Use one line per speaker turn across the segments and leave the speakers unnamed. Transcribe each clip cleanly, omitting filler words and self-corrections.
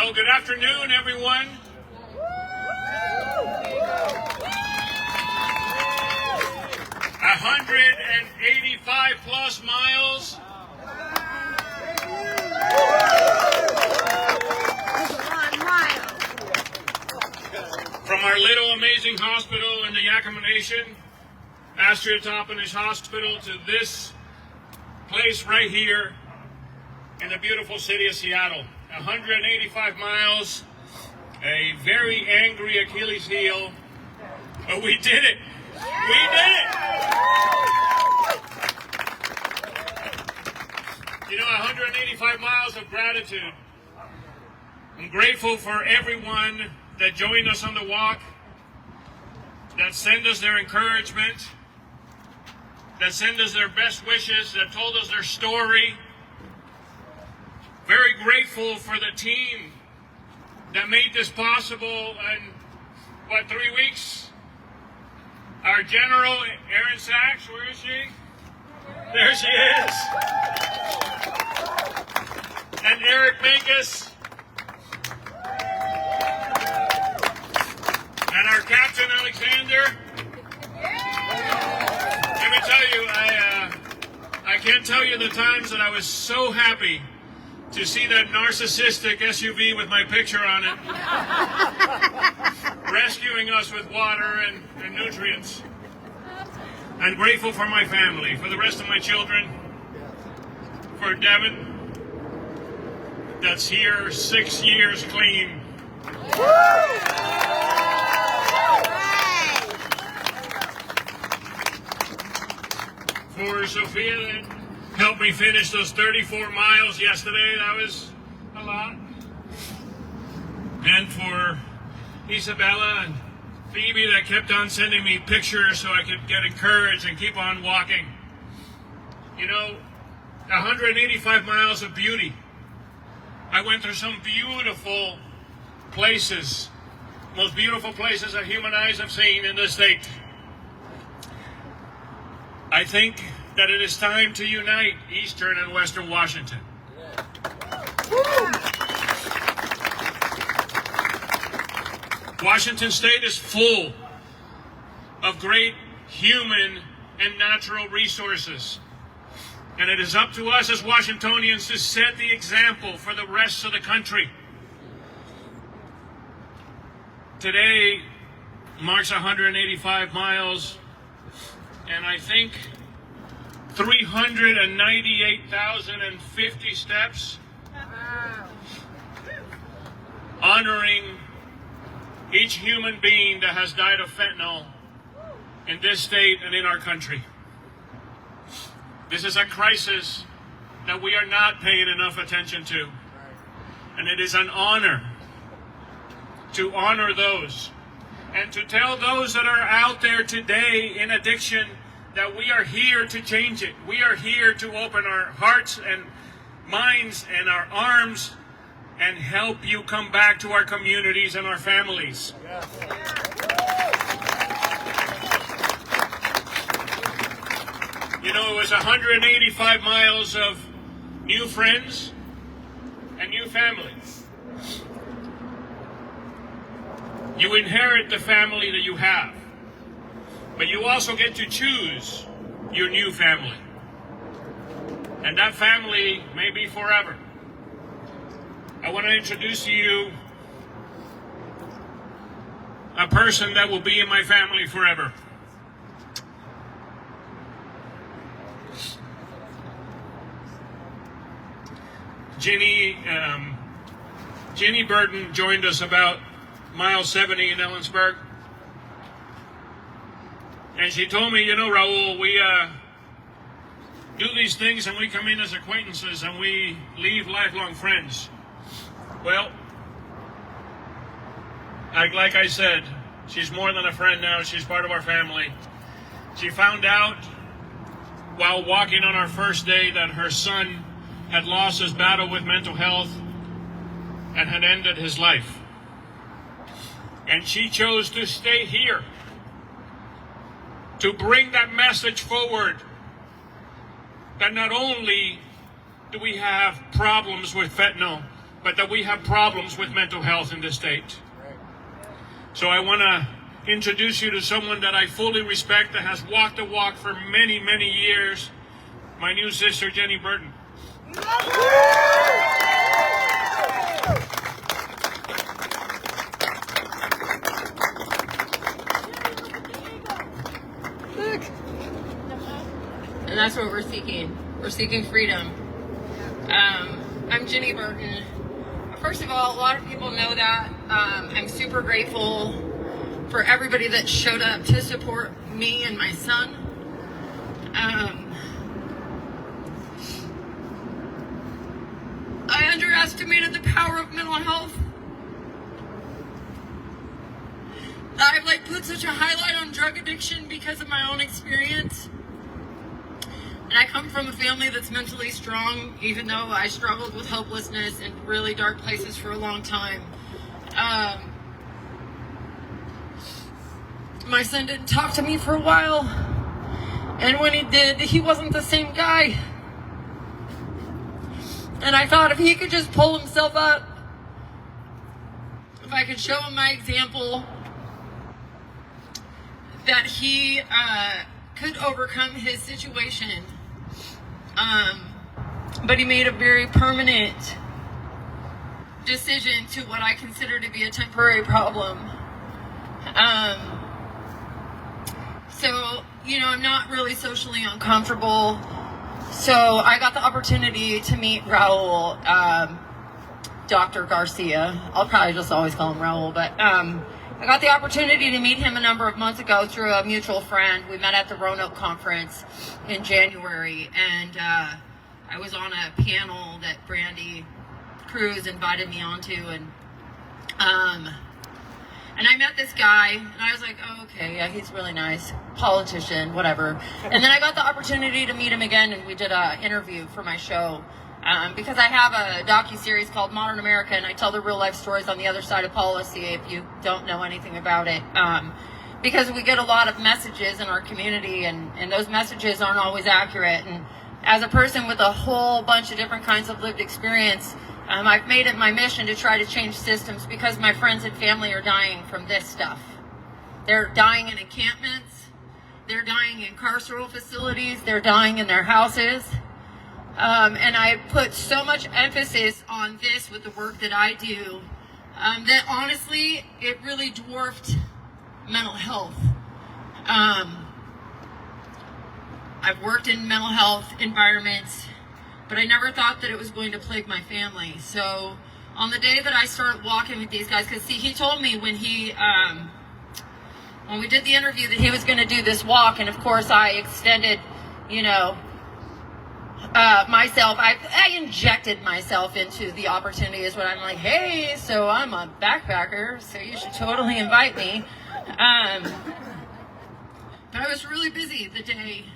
Well, good afternoon, everyone. 185 plus miles. From our little amazing hospital in the Yakima Nation, Astria Toppenish Hospital, to this place right here in the beautiful city of Seattle. 185 miles, a very angry Achilles heel, but we did it. We did it! You know, 185 miles of gratitude. I'm grateful for everyone that joined us on the walk, that sent us their encouragement, that sent us their best wishes, that told us their story. Very grateful for the team that made this possible in, 3 weeks? Our General, Erin Sachs, where is she? There she is. And Eric Mankus. And our Captain, Alexander. Let me tell you, I can't tell you the times that I was so happy to see that narcissistic SUV with my picture on it, rescuing us with water and nutrients. I'm grateful for my family, for the rest of my children, for Devin, that's here 6 years clean. For Sophia, that helped me finish those 34 miles yesterday. That was a lot. And for Isabella and Phoebe that kept on sending me pictures so I could get encouraged and keep on walking. You know, 185 miles of beauty. I went through some beautiful places, most beautiful places that human eyes have seen in this state. I think that it is time to unite Eastern and Western Washington. Washington State is full of great human and natural resources. And it is up to us as Washingtonians to set the example for the rest of the country. Today marks 185 miles, and I think 398,050 steps, honoring each human being that has died of fentanyl in this state and in our country. This is a crisis that we are not paying enough attention to. And it is an honor to honor those and to tell those that are out there today in addiction that we are here to change it. We are here to open our hearts and minds and our arms and help you come back to our communities and our families. You know, it was 185 miles of new friends and new families. You inherit the family that you have, but you also get to choose your new family. And that family may be forever. I want to introduce to you a person that will be in my family forever. Ginny Burton joined us about mile 70 in Ellensburg. And she told me, you know, Raul, we do these things and we come in as acquaintances and we leave lifelong friends. Well, like I said, she's more than a friend now. She's part of our family. She found out while walking on our first day that her son had lost his battle with mental health and had ended his life. And she chose to stay here to bring that message forward, that not only do we have problems with fentanyl, but that we have problems with mental health in this state. So I want to introduce you to someone that I fully respect, that has walked the walk for many, many years, my new sister, Ginny Burton.
And that's what we're seeking. We're seeking freedom. I'm Ginny Burton. First of all, a lot of people know that. I'm super grateful for everybody that showed up to support me and my son. I underestimated the power of mental health. I've put such a highlight on drug addiction because of my own experience. And I come from a family that's mentally strong, even though I struggled with hopelessness in really dark places for a long time. My son didn't talk to me for a while, and when he did, he wasn't the same guy. And I thought if he could just pull himself up, if I could show him my example, that he could overcome his situation. But he made a very permanent decision to what I consider to be a temporary problem. So, I'm not really socially uncomfortable. So I got the opportunity to meet Raul, Dr. Garcia. I'll probably just always call him Raul, but I got the opportunity to meet him a number of months ago through a mutual friend. We met at the Roanoke conference in January, and I was on a panel that Brandy Cruz invited me onto, and I met this guy, and I was like, oh, okay, yeah, he's really nice, politician, whatever. And then I got the opportunity to meet him again, and we did an interview for my show. Because I have a docuseries called Modern America, and I tell the real life stories on the other side of policy if you don't know anything about it. Because we get a lot of messages in our community, and those messages aren't always accurate. And as a person with a whole bunch of different kinds of lived experience, I've made it my mission to try to change systems because my friends and family are dying from this stuff. They're dying in encampments. They're dying in carceral facilities. They're dying in their houses. And I put so much emphasis on this with the work that I do, that honestly, it really dwarfed mental health. I've worked in mental health environments, but I never thought that it was going to plague my family. So on the day that I started walking with these guys, because see, he told me when we did the interview that he was going to do this walk, and of course I extended, myself, I injected myself into the opportunity is what I'm like, hey, so I'm a backpacker, so you should totally invite me. But I was really busy the day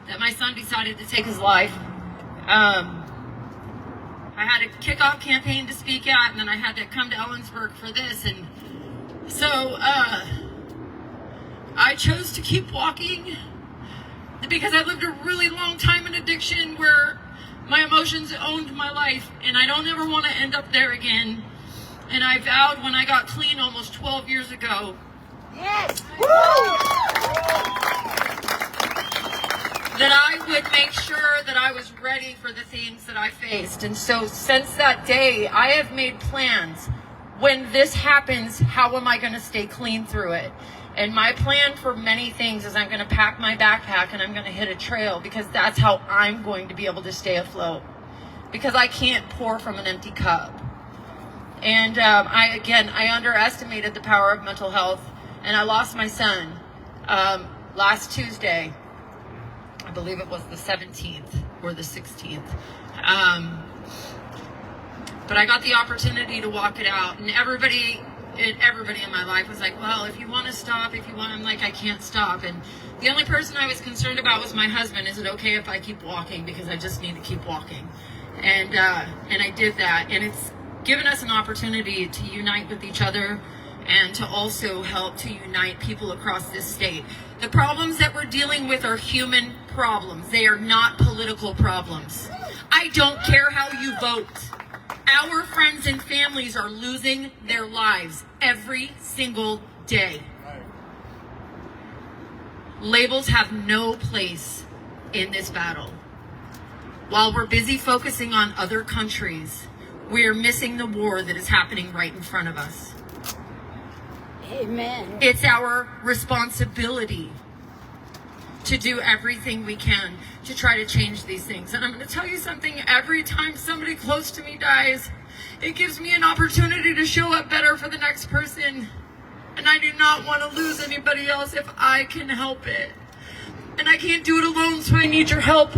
that my son decided to take his life. I had a kickoff campaign to speak at, and then I had to come to Ellensburg for this, and so I chose to keep walking because I lived a really long time in addiction where my emotions owned my life, and I don't ever want to end up there again. And I vowed when I got clean almost 12 years ago, that I would make sure that I was ready for the things that I faced. And so since that day, I have made plans. When this happens, how am I going to stay clean through it? And my plan for many things is I'm going to pack my backpack and I'm going to hit a trail, because that's how I'm going to be able to stay afloat. Because I can't pour from an empty cup. And I underestimated the power of mental health, and I lost my son last Tuesday. I believe it was the 17th or the 16th. But I got the opportunity to walk it out, and everybody in my life was like, well, if you want to stop, I'm like, I can't stop. And the only person I was concerned about was my husband. Is it okay if I keep walking? Because I just need to keep walking. And I did that. And it's given us an opportunity to unite with each other and to also help to unite people across this state. The problems that we're dealing with are human problems. They are not political problems. I don't care how you vote. Our friends and families are losing their lives every single day. Labels have no place in this battle. While we're busy focusing on other countries, we are missing the war that is happening right in front of us.
Amen.
It's our responsibility to do everything we can to try to change these things. And I'm going to tell you something, every time somebody close to me dies, it gives me an opportunity to show up better for the next person. And I do not want to lose anybody else if I can help it. And I can't do it alone, so I need your help.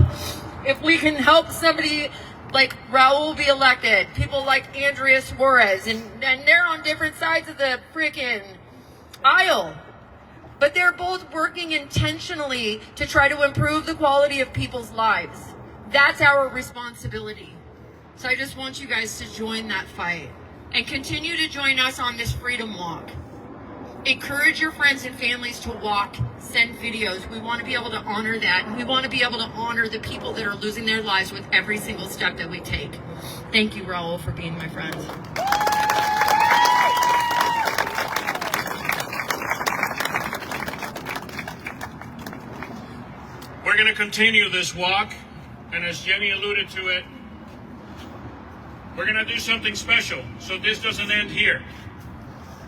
If we can help somebody like Raul be elected, people like Andrea Suarez, and they're on different sides of the freaking aisle. But they're both working intentionally to try to improve the quality of people's lives. That's our responsibility. So I just want you guys to join that fight and continue to join us on this Freedom Walk. Encourage your friends and families to walk, send videos. We want to be able to honor that. And we want to be able to honor the people that are losing their lives with every single step that we take. Thank you, Raul, for being my friend.
We're going to continue this walk, and as Jenny alluded to it, we're going to do something special, so this doesn't end here.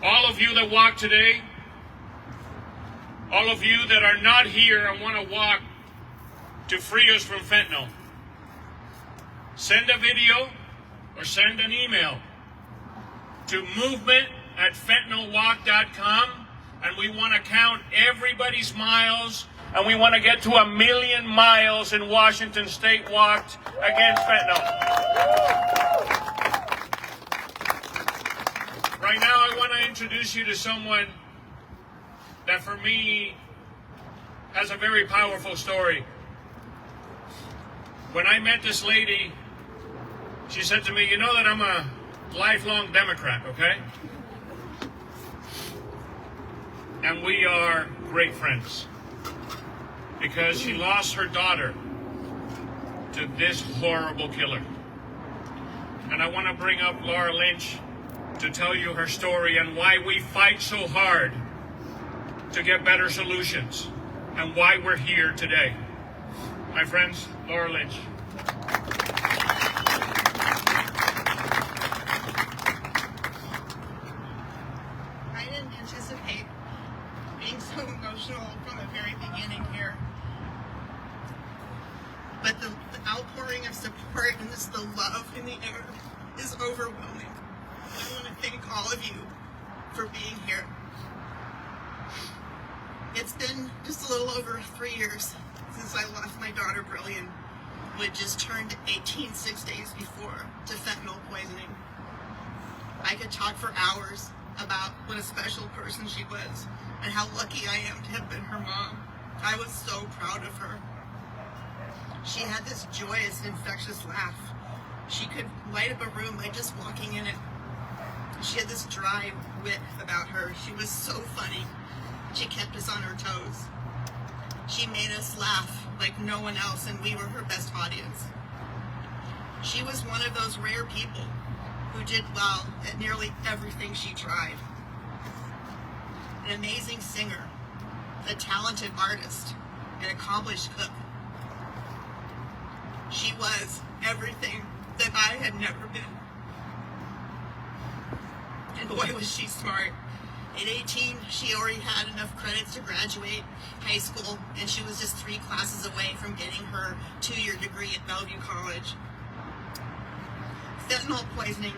All of you that walk today, all of you that are not here and want to walk to free us from fentanyl, send a video or send an email to movement@fentanylwalk.com, and we want to count everybody's miles, and we want to get to 1 million miles in Washington State walked against fentanyl. Right now, I want to introduce you to someone that, for me, has a very powerful story. When I met this lady, she said to me, "You know that I'm a lifelong Democrat, okay?" And we are great friends because she lost her daughter to this horrible killer. And I want to bring up Laura Lynch to tell you her story and why we fight so hard to get better solutions and why we're here today. My friends, Laura Lynch.
I didn't anticipate being so emotional from the very beginning here. But the outpouring of support and just the love in the air is overwhelming. I want to thank all of you for being here. It's been just a little over 3 years since I lost my daughter Brillion, who had just turned 18 6 days before, to fentanyl poisoning. I could talk for hours about what a special person she was and how lucky I am to have been her mom. I was so proud of her. She had this joyous, infectious laugh. She could light up a room by just walking in it. She had this dry wit about her. She was so funny. She kept us on our toes. She made us laugh like no one else, and we were her best audience. She was one of those rare people who did well at nearly everything she tried. An amazing singer, a talented artist, an accomplished cook. She was everything that I had never been. And boy, was she smart. At 18, she already had enough credits to graduate high school, and she was just 3 classes away from getting her 2-year degree at Bellevue College. Fentanyl poisoning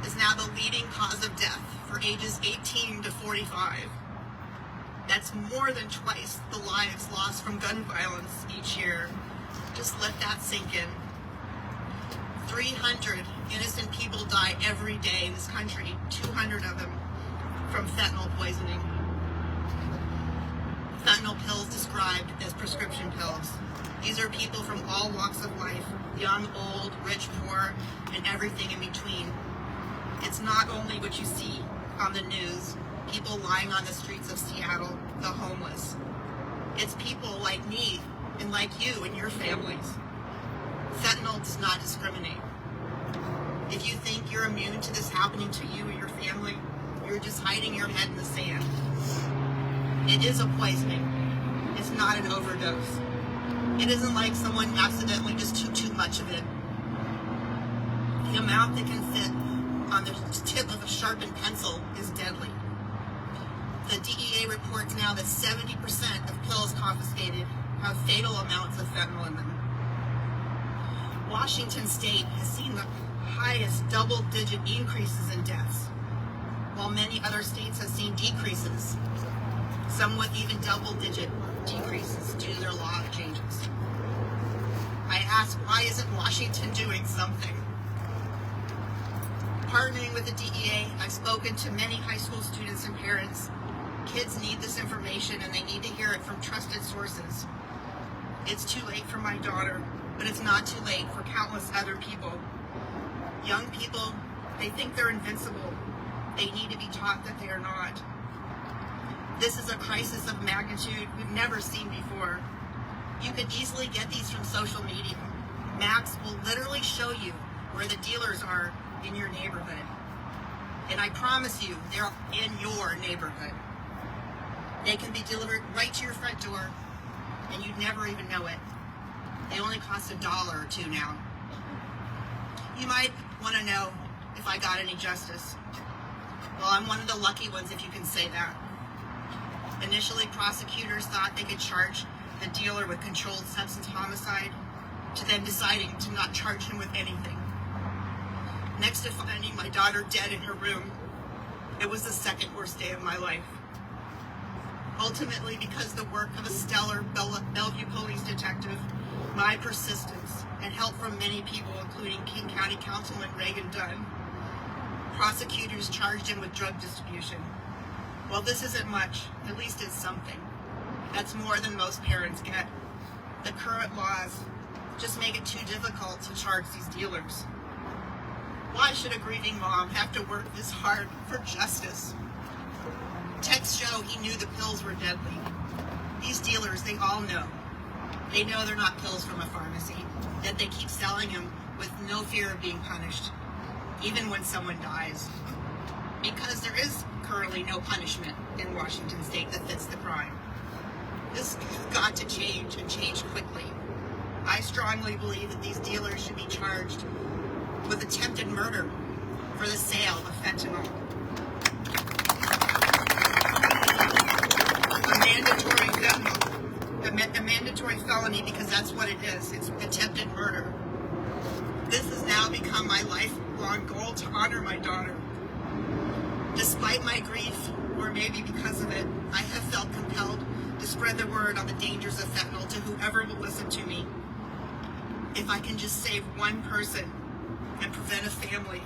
is now the leading cause of death for ages 18 to 45. That's more than twice the lives lost from gun violence each year. Just let that sink in. 300 innocent people die every day in this country, 200 of them from fentanyl poisoning. Fentanyl pills described as prescription pills. These are people from all walks of life, young, old, rich, poor, and everything in between. It's not only what you see on the news, people lying on the streets of Seattle, the homeless. It's people like me and like you and your families. Fentanyl does not discriminate. If you think you're immune to this happening to you or your family, you're just hiding your head in the sand. It is a poisoning. It's not an overdose. It isn't like someone accidentally just took too much of it. The amount that can fit on the tip of a sharpened pencil is deadly. The DEA reports now that 70% of pills confiscated have fatal amounts of fentanyl in them. Washington State has seen the highest double-digit increases in deaths, while many other states have seen decreases, some with even double-digit decreases due to their law changes. I ask, why isn't Washington doing something? Partnering with the DEA, I've spoken to many high school students and parents. Kids need this information and they need to hear it from trusted sources. It's too late for my daughter, but it's not too late for countless other people. Young people, they think they're invincible. They need to be taught that they are not. This is a crisis of magnitude we've never seen before. You can easily get these from social media. Maps will literally show you where the dealers are in your neighborhood. And I promise you, they're in your neighborhood. They can be delivered right to your front door, and you'd never even know it. They only cost $1 or $2 now. You might want to know if I got any justice. Well, I'm one of the lucky ones, if you can say that. Initially, prosecutors thought they could charge the dealer with controlled substance homicide, to them deciding to not charge him with anything. Next to finding my daughter dead in her room, it was the second worst day of my life. Ultimately, because the work of a stellar Bellevue police detective, my persistence, and help from many people, including King County Councilman Reagan Dunn, prosecutors charged him with drug distribution. Well, this isn't much, at least it's something. That's more than most parents get. The current laws just make it too difficult to charge these dealers. Why should a grieving mom have to work this hard for justice? Texts show he knew the pills were deadly. These dealers, they all know. They know they're not pills from a pharmacy, that they keep selling them with no fear of being punished, even when someone dies. Because there is currently no punishment in Washington State that fits the crime. This has got to change, and change quickly. I strongly believe that these dealers should be charged with attempted murder for the sale of fentanyl. A mandatory felony, because that's what it is. It's attempted murder. This has now become my lifelong goal, to honor my daughter. Despite my grief, or maybe because of it, I have felt compelled to spread the word on the dangers of fentanyl to whoever will listen to me. If I can just save one person and prevent a family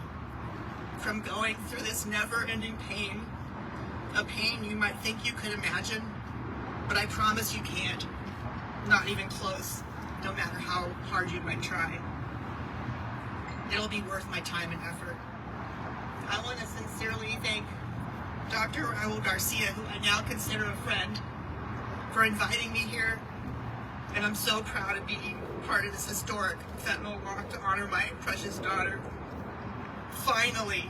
from going through this never-ending pain, a pain you might think you could imagine, but I promise you can't. Not even close, no matter how hard you might try. It'll be worth my time and effort. I want to sincerely thank Dr. Raul Garcia, who I now consider a friend, for inviting me here, and I'm so proud to be part of this historic fentanyl walk to honor my precious daughter. Finally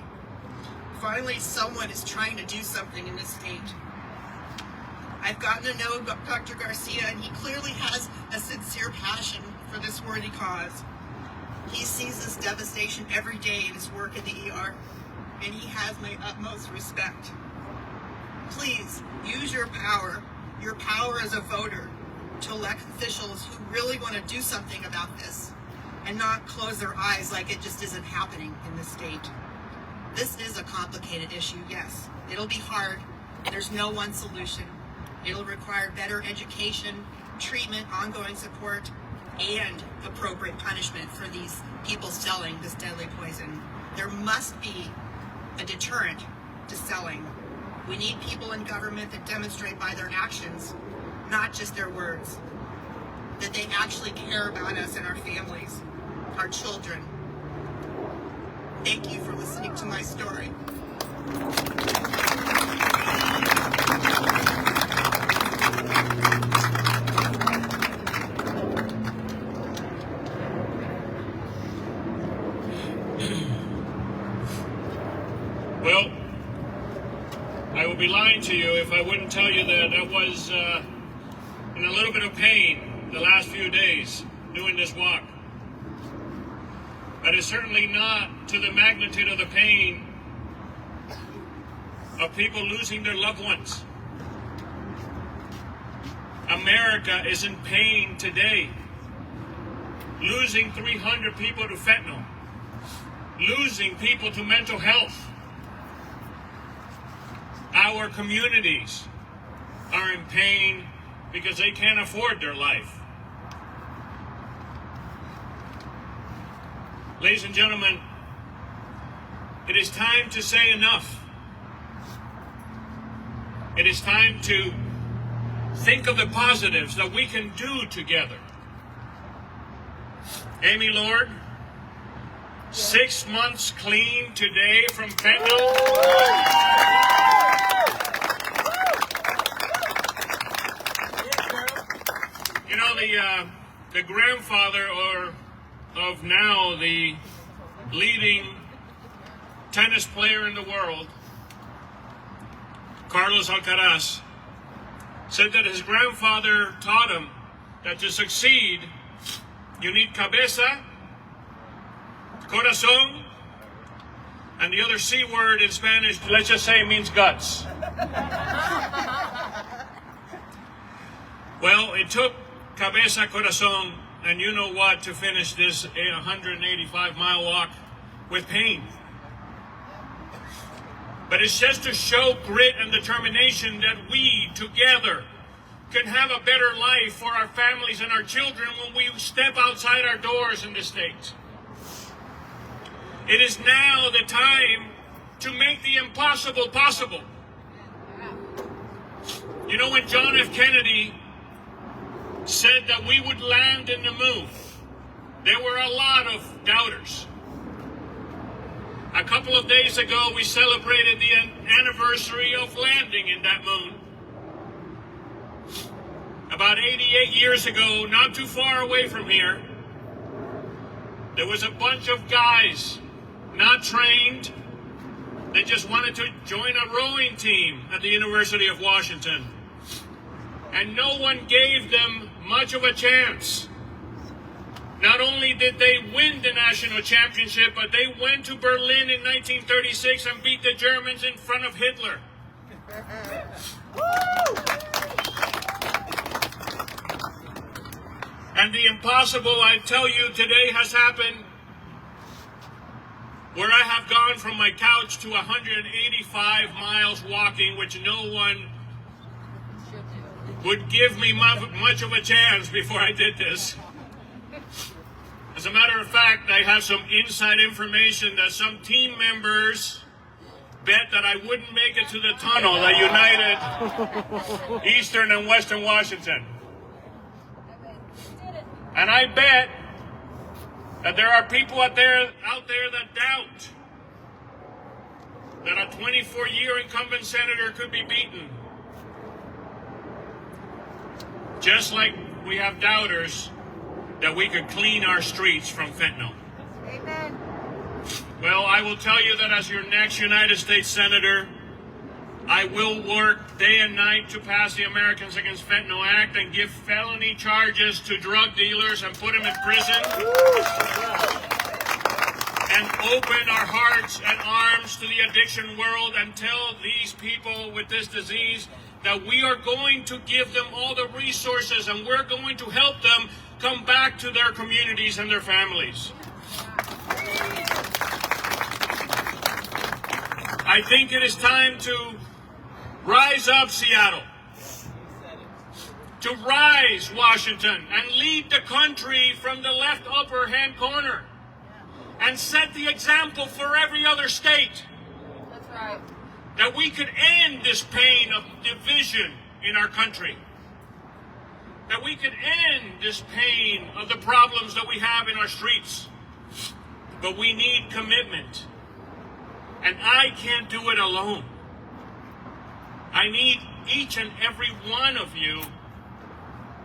someone is trying to do something in this state. I've gotten to know Dr. Garcia, and he clearly has a sincere passion for this worthy cause. He sees this devastation every day in his work in the ER, and he has my utmost respect. Please, use your power as a voter, to elect officials who really want to do something about this, and not close their eyes like it just isn't happening in this state. This is a complicated issue, yes. It'll be hard. There's no one solution. It'll require better education, treatment, ongoing support, and appropriate punishment for these people selling this deadly poison. There must be a deterrent to selling. We need people in government that demonstrate by their actions, not just their words, that they actually care about us and our families, our children. Thank you for listening to my story.
be lying to you if I wouldn't tell you that I was in a little bit of pain the last few days doing this walk. But it's certainly not to the magnitude of the pain of people losing their loved ones. America is in pain today. Losing 300 people to fentanyl. Losing people to mental health. Our communities are in pain because they can't afford their life. Ladies and gentlemen, it is time to say enough. It is time to think of the positives that we can do together. Amy Lord, 6 months clean today from fentanyl. You know, the grandfather of now the leading tennis player in the world, Carlos Alcaraz, said that his grandfather taught him that to succeed, you need cabeza, corazón, and the other C word in Spanish, let's just say, means guts. Well, it took cabeza, corazón, and you know what, to finish this 185-mile walk with pain. But it's just to show grit and determination that we, together, can have a better life for our families and our children when we step outside our doors in this state. It is now the time to make the impossible possible. You know, when John F. Kennedy said that we would land in the moon, there were a lot of doubters. A couple of days ago, we celebrated the anniversary of landing in that moon. About 88 years ago, not too far away from here, there was a bunch of guys, not trained, that just wanted to join a rowing team at the University of Washington. And no one gave them much of a chance. Not only did they win the national championship, but they went to Berlin in 1936 and beat the Germans in front of Hitler. And the impossible, I tell you, today has happened, where I have gone from my couch to 185 miles walking, which no one would give me much of a chance before I did this. As a matter of fact, I have some inside information that some team members bet that I wouldn't make it to the tunnel that united Eastern and Western Washington. And I bet that there are people out there that doubt that a 24-year incumbent senator could be beaten. Just like we have doubters that we could clean our streets from fentanyl.
Amen.
Well, I will tell you that as your next United States Senator, I will work day and night to pass the Americans Against Fentanyl Act and give felony charges to drug dealers and put them in prison. And open our hearts and arms to the addiction world and tell these people with this disease that we are going to give them all the resources and we're going to help them come back to their communities and their families. I think it is time to rise up, Seattle. To rise, Washington, and lead the country from the left upper hand corner. And set the example for every other state.
That's right.
That we could end this pain of division in our country. That we could end this pain of the problems that we have in our streets. But we need commitment. And I can't do it alone. I need each and every one of you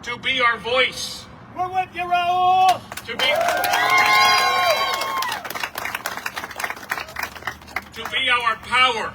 to be our voice.
We're with you, Raul!
To be our power.